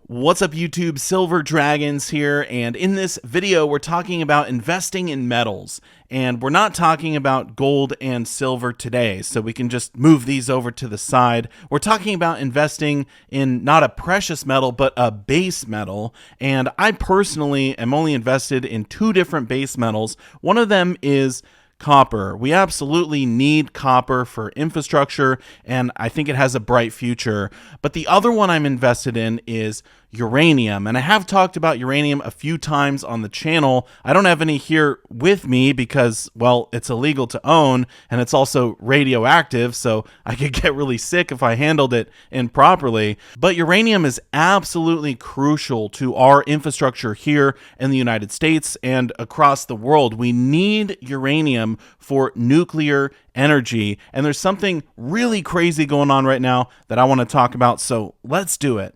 What's up YouTube, Silver Dragons here, and in this video we're talking about investing in metals, and we're not talking about gold and silver today, so we can just move these over to the side. We're talking about investing in not a precious metal, but a base metal, and I personally am only invested in two different base metals. One of them is copper. We absolutely need copper for infrastructure, and I think it has a bright future. But the other one I'm invested in is uranium, and I have talked about uranium a few times on the channel. I don't have any here with me because, well, it's illegal to own, and it's also radioactive, so I could get really sick if I handled it improperly. But uranium is absolutely crucial to our infrastructure here in the United States and across the world. We need uranium for nuclear energy, and there's something really crazy going on right now that I want to talk about, so let's do it.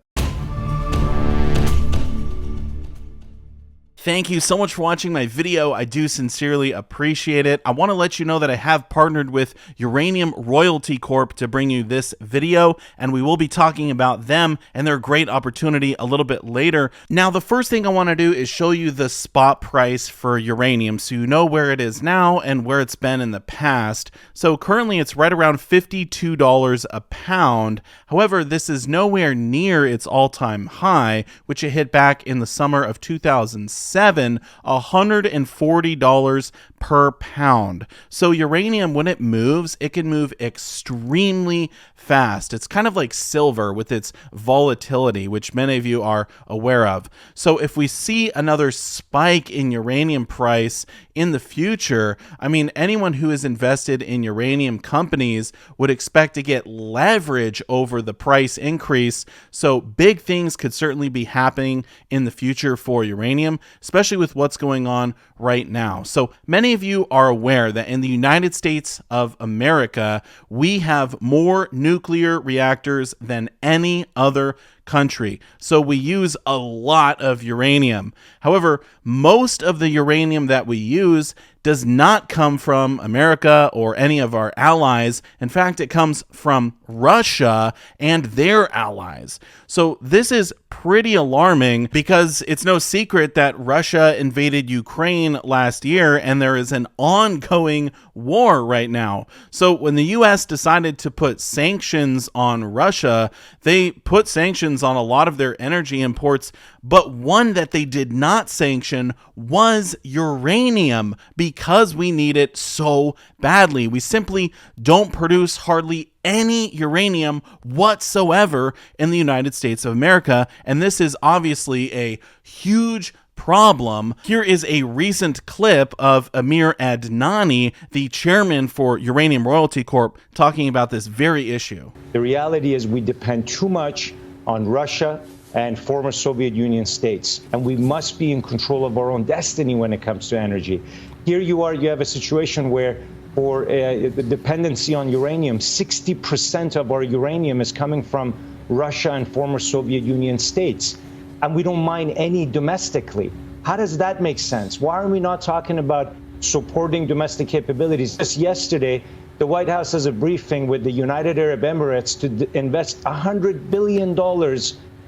Thank you so much for watching my video. I do sincerely appreciate it. I want to let you know that I have partnered with Uranium Royalty Corp to bring you this video, and we will be talking about them and their great opportunity a little bit later. Now, the first thing I want to do is show you the spot price for uranium so you know where it is now and where it's been in the past. So currently it's right around $52 a pound. However, this is nowhere near its all-time high, which it hit back in the summer of 2007. $140 per pound. So uranium, when it moves, it can move extremely fast. It's kind of like silver with its volatility, which many of you are aware of. So if we see another spike in uranium price in the future, I mean, anyone who is invested in uranium companies would expect to get leverage over the price increase. So big things could certainly be happening in the future for uranium, especially with what's going on right now. So many of you are aware that in the United States of America, we have more nuclear reactors than any other country. So we use a lot of uranium. However, most of the uranium that we use does not come from America or any of our allies. In fact, it comes from Russia and their allies. So this is pretty alarming because it's no secret that Russia invaded Ukraine last year and there is an ongoing war right now. So when the US decided to put sanctions on Russia, they put sanctions on a lot of their energy imports, but one that they did not sanction was uranium because we need it so badly. We simply don't produce hardly any uranium whatsoever in the United States of America, and this is obviously a huge problem. Here is a recent clip of Amir Adnani, the chairman for Uranium Royalty Corp, talking about this very issue. The reality is we depend too much on Russia and former Soviet Union states, and we must be in control of our own destiny when it comes to energy. Here you have a situation where for the dependency on uranium, 60% of our uranium is coming from Russia and former Soviet Union states, and we don't mine any domestically. How does that make sense? Why are we not talking about supporting domestic capabilities? Just yesterday, the White House has a briefing with the United Arab Emirates to invest $100 billion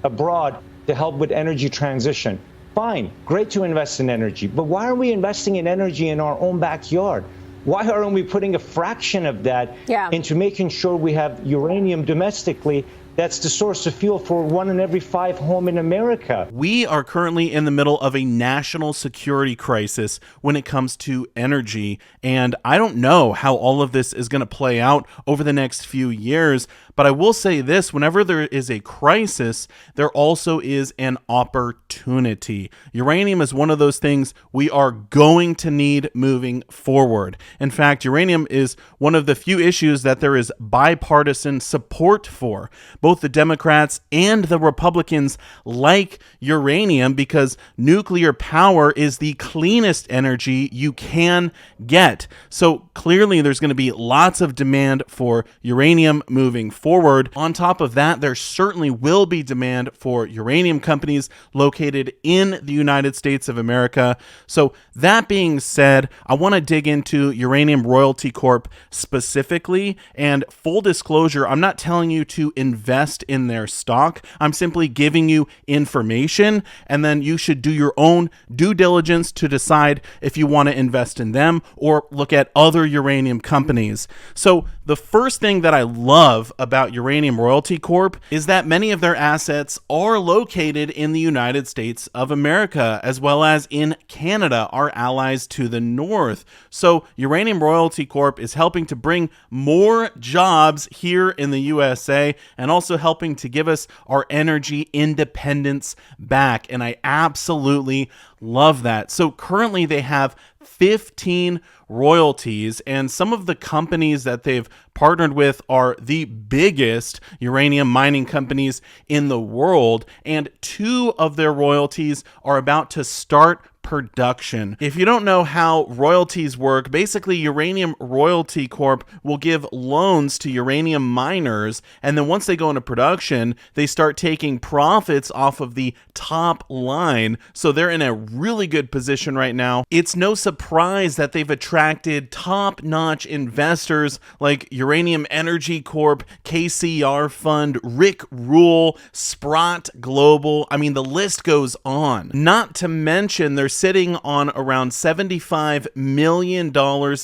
abroad to help with energy transition. Fine, great to invest in energy, but why are we investing in energy in our own backyard? Why aren't we putting a fraction of that into making sure we have uranium domestically? That's the source of fuel for 1 in every 5 homes in America. We are currently in the middle of a national security crisis when it comes to energy, and I don't know how all of this is going to play out over the next few years, but I will say this: whenever there is a crisis, there also is an opportunity. Uranium is one of those things we are going to need moving forward. In fact, uranium is one of the few issues that there is bipartisan support for. Both the Democrats and the Republicans like uranium because nuclear power is the cleanest energy you can get. So clearly there's going to be lots of demand for uranium moving forward. On top of that, there certainly will be demand for uranium companies located in the United States of America. So that being said, I want to dig into Uranium Royalty Corp specifically, and full disclosure, I'm not telling you to invest invest in their stock. I'm simply giving you information, and then you should do your own due diligence to decide if you want to invest in them or look at other uranium companies. So the first thing that I love about Uranium Royalty Corp is that many of their assets are located in the United States of America, as well as in Canada, our allies to the north. So Uranium Royalty Corp is helping to bring more jobs here in the USA and also helping to give us our energy independence back. And I absolutely love that. So currently they have 15 royalties, and some of the companies that they've partnered with are the biggest uranium mining companies in the world, and 2 of their royalties are about to start production. If you don't know how royalties work, basically Uranium Royalty Corp will give loans to uranium miners, and then once they go into production, they start taking profits off of the top line. So they're in a really good position right now. It's no surprise that they've attracted top-notch investors like Uranium Energy Corp, KCR Fund, Rick Rule, Sprott Global. I mean, the list goes on. Not to mention they're sitting on around $75 million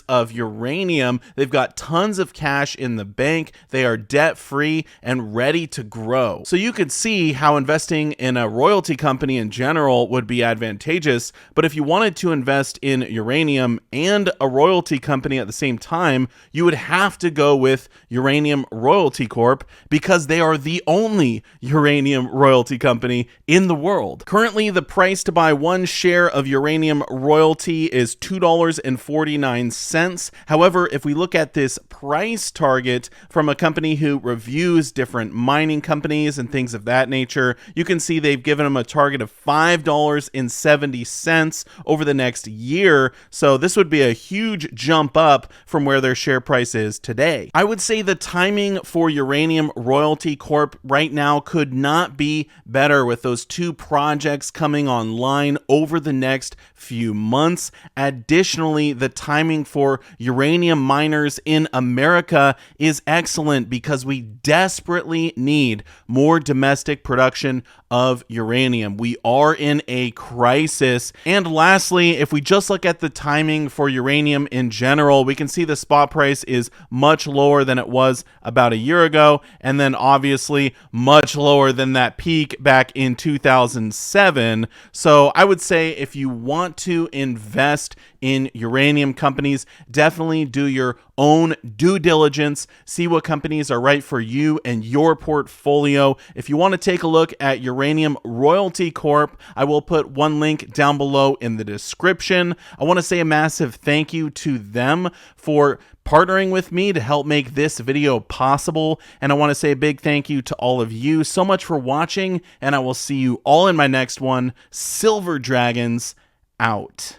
of uranium. They've got tons of cash in the bank. They are debt-free and ready to grow. So you could see how investing in a royalty company in general would be advantageous, but if you wanted to invest in uranium and a royalty company at the same time, you would have to go with Uranium Royalty Corp because they are the only uranium royalty company in the world. Currently, the price to buy one share of Uranium Royalty is $2.49. However, if we look at this price target from a company who reviews different mining companies and things of that nature, you can see they've given them a target of $5.70 over the next year. So this would be a huge jump up from where their share price is today. I would say the timing for Uranium Royalty Corp right now could not be better with those 2 projects coming online over the next few months. Additionally, the timing for uranium miners in America is excellent because we desperately need more domestic production of uranium. We are in a crisis. And lastly, if we just look at the timing for uranium in general, we can see the spot price is much lower than it was about a year ago, and then obviously much lower than that peak back in 2007. So I would say if you want to invest in uranium companies, definitely do your own due diligence, see what companies are right for you and your portfolio. If you want to take a look at Uranium Royalty Corp, I will put one link down below in the description. I want to say a massive thank you to them for partnering with me to help make this video possible, and I want to say a big thank you to all of you so much for watching, and I will see you all in my next one. Silver Dragons out.